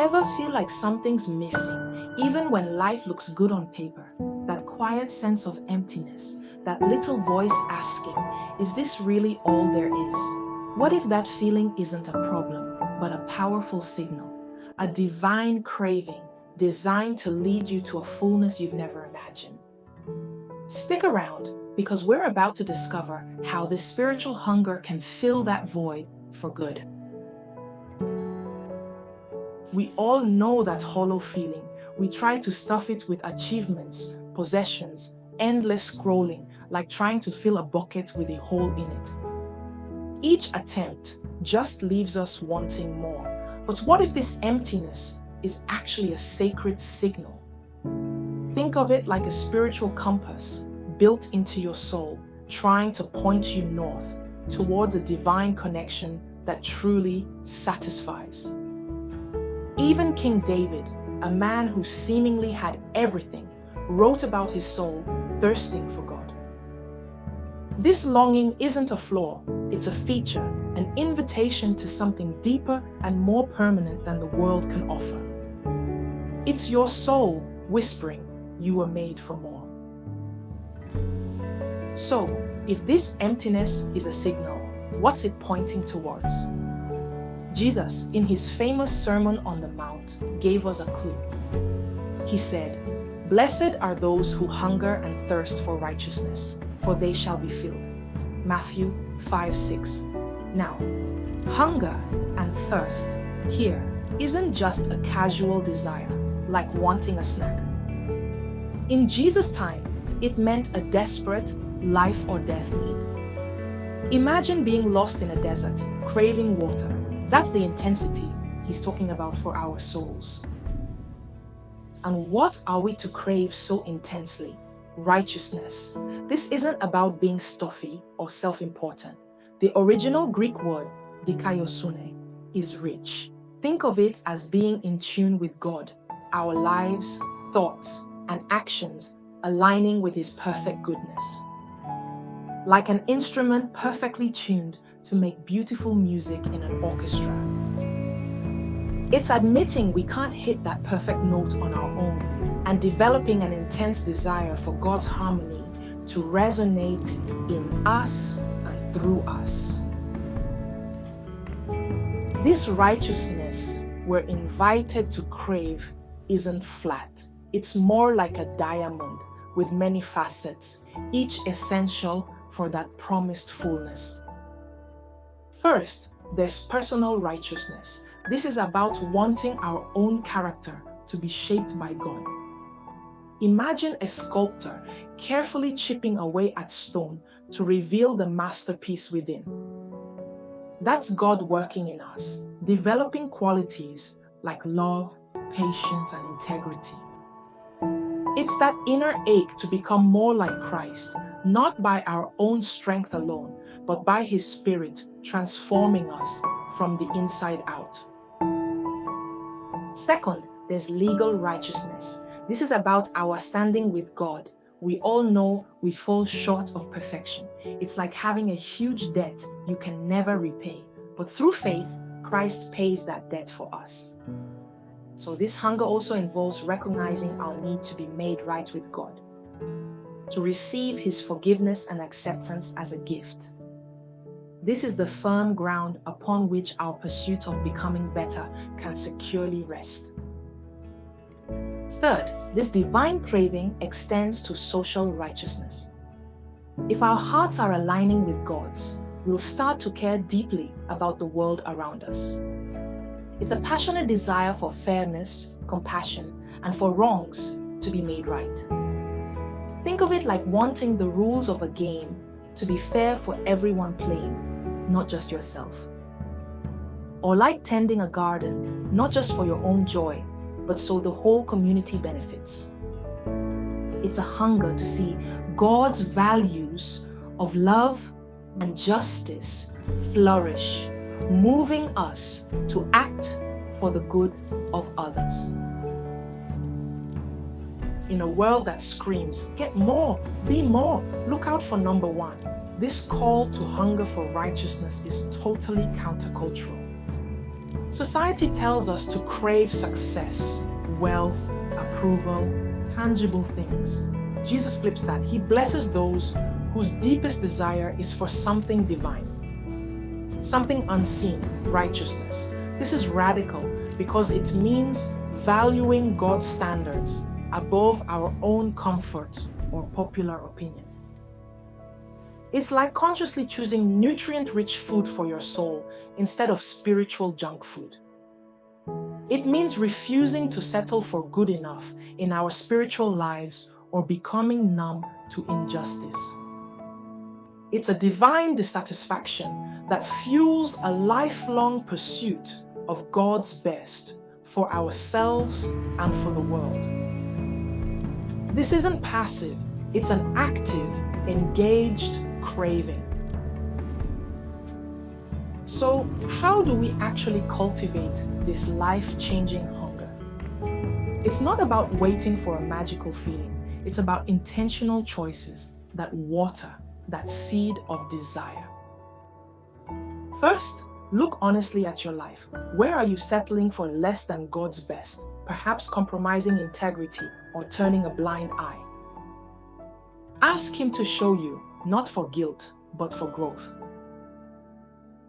ever feel like something's missing, even when life looks good on paper? That quiet sense of emptiness, that little voice asking, is this really all there is? What if that feeling isn't a problem, but a powerful signal, a divine craving designed to lead you to a fullness you've never imagined? Stick around, because we're about to discover how this spiritual hunger can fill that void for good. We all know that hollow feeling. We try to stuff it with achievements, possessions, endless scrolling, like trying to fill a bucket with a hole in it. Each attempt just leaves us wanting more. But what if this emptiness is actually a sacred signal? Think of it like a spiritual compass built into your soul, trying to point you north towards a divine connection that truly satisfies. Even King David, a man who seemingly had everything, wrote about his soul thirsting for God. This longing isn't a flaw, it's a feature, an invitation to something deeper and more permanent than the world can offer. It's your soul whispering, you were made for more. So, if this emptiness is a signal, what's it pointing towards? Jesus, in his famous Sermon on the Mount, gave us a clue. He said, "Blessed are those who hunger and thirst for righteousness, for they shall be filled." Matthew 5:6. Now, hunger and thirst here isn't just a casual desire, like wanting a snack. In Jesus' time, it meant a desperate life or death need. Imagine being lost in a desert, craving water. That's the intensity he's talking about for our souls. And what are we to crave so intensely? Righteousness. This isn't about being stuffy or self-important. The original Greek word, dikaiosune, is rich. Think of it as being in tune with God, our lives, thoughts, and actions aligning with his perfect goodness. Like an instrument perfectly tuned to make beautiful music in an orchestra. It's admitting we can't hit that perfect note on our own and developing an intense desire for God's harmony to resonate in us and through us. This righteousness we're invited to crave isn't flat. It's more like a diamond with many facets, each essential for that promised fullness. First, there's personal righteousness. This is about wanting our own character to be shaped by God. Imagine a sculptor carefully chipping away at stone to reveal the masterpiece within. That's God working in us, developing qualities like love, patience, and integrity. It's that inner ache to become more like Christ, not by our own strength alone, but by his Spirit transforming us from the inside out. Second, there's legal righteousness. This is about our standing with God. We all know we fall short of perfection. It's like having a huge debt you can never repay. But through faith, Christ pays that debt for us. So this hunger also involves recognizing our need to be made right with God, to receive his forgiveness and acceptance as a gift. This is the firm ground upon which our pursuit of becoming better can securely rest. Third, this divine craving extends to social righteousness. If our hearts are aligning with God's, we'll start to care deeply about the world around us. It's a passionate desire for fairness, compassion, and for wrongs to be made right. Think of it like wanting the rules of a game to be fair for everyone playing, not just yourself. Or like tending a garden, not just for your own joy, but so the whole community benefits. It's a hunger to see God's values of love and justice flourish, moving us to act for the good of others. In a world that screams, get more, be more, look out for number one, this call to hunger for righteousness is totally countercultural. Society tells us to crave success, wealth, approval, tangible things. Jesus flips that. He blesses those whose deepest desire is for something divine, something unseen, righteousness. This is radical because it means valuing God's standards above our own comfort or popular opinion. It's like consciously choosing nutrient-rich food for your soul instead of spiritual junk food. It means refusing to settle for good enough in our spiritual lives or becoming numb to injustice. It's a divine dissatisfaction that fuels a lifelong pursuit of God's best for ourselves and for the world. This isn't passive, it's an active, engaged craving. So, how do we actually cultivate this life-changing hunger? It's not about waiting for a magical feeling. It's about intentional choices that water that seed of desire. First, look honestly at your life. Where are you settling for less than God's best, perhaps compromising integrity or turning a blind eye? Ask Him to show you, not for guilt, but for growth.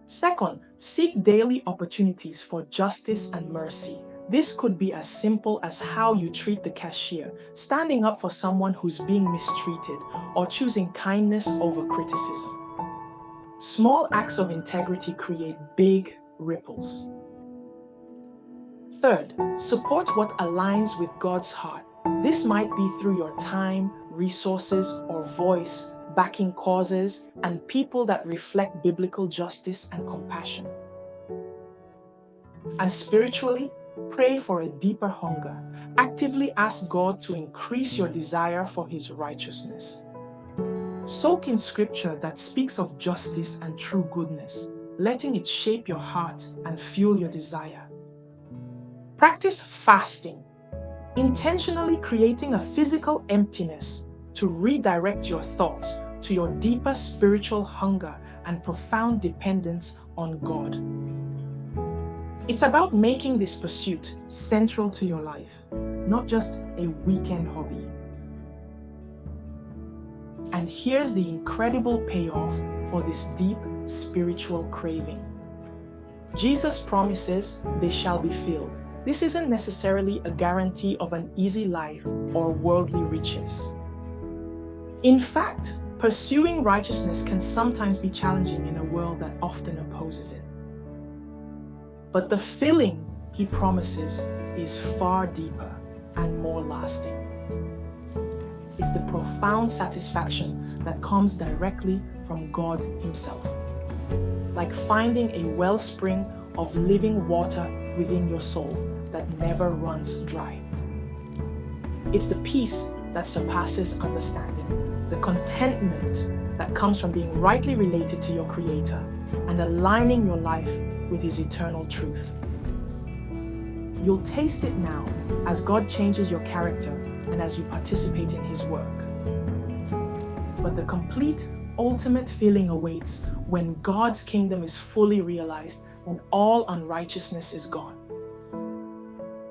Second, seek daily opportunities for justice and mercy. This could be as simple as how you treat the cashier, standing up for someone who's being mistreated, or choosing kindness over criticism. Small acts of integrity create big ripples. Third, support what aligns with God's heart. This might be through your time, resources, or voice, backing causes and people that reflect biblical justice and compassion. And spiritually, pray for a deeper hunger. Actively ask God to increase your desire for His righteousness. Soak in scripture that speaks of justice and true goodness, letting it shape your heart and fuel your desire. Practice fasting, intentionally creating a physical emptiness to redirect your thoughts to your deeper spiritual hunger and profound dependence on God. It's about making this pursuit central to your life, not just a weekend hobby. And here's the incredible payoff for this deep spiritual craving. Jesus promises they shall be filled. This isn't necessarily a guarantee of an easy life or worldly riches. In fact, pursuing righteousness can sometimes be challenging in a world that often opposes it. But the filling He promises is far deeper and more lasting. It's the profound satisfaction that comes directly from God Himself, like finding a wellspring of living water within your soul that never runs dry. It's the peace that surpasses understanding, the contentment that comes from being rightly related to your Creator and aligning your life with His eternal truth. You'll taste it now as God changes your character and as you participate in His work. But the complete, ultimate feeling awaits when God's kingdom is fully realized and all unrighteousness is gone.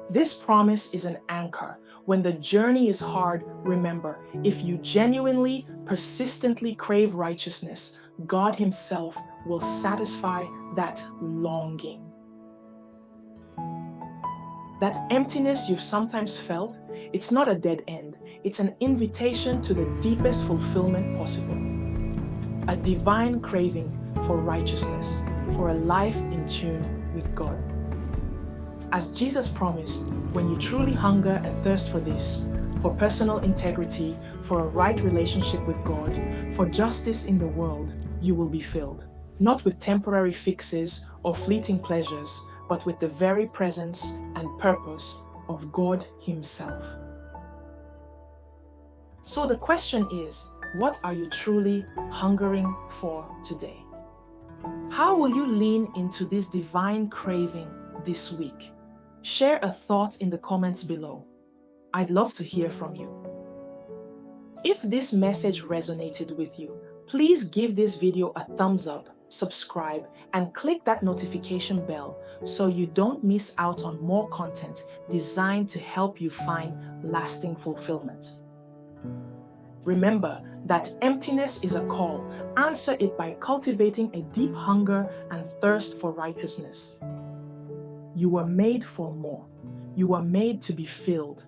This promise is an anchor. When the journey is hard, remember, if you genuinely, persistently crave righteousness, God Himself will satisfy that longing. That emptiness you've sometimes felt, it's not a dead end. It's an invitation to the deepest fulfillment possible. A divine craving for righteousness, for a life in tune with God. As Jesus promised, when you truly hunger and thirst for this, for personal integrity, for a right relationship with God, for justice in the world, you will be filled. Not with temporary fixes or fleeting pleasures, but with the very presence and purpose of God Himself. So the question is, what are you truly hungering for today? How will you lean into this divine craving this week? Share a thought in the comments below. I'd love to hear from you. If this message resonated with you, please give this video a thumbs up, subscribe, and click that notification bell so you don't miss out on more content designed to help you find lasting fulfillment. Remember that emptiness is a call. Answer it by cultivating a deep hunger and thirst for righteousness. You were made for more. You were made to be filled.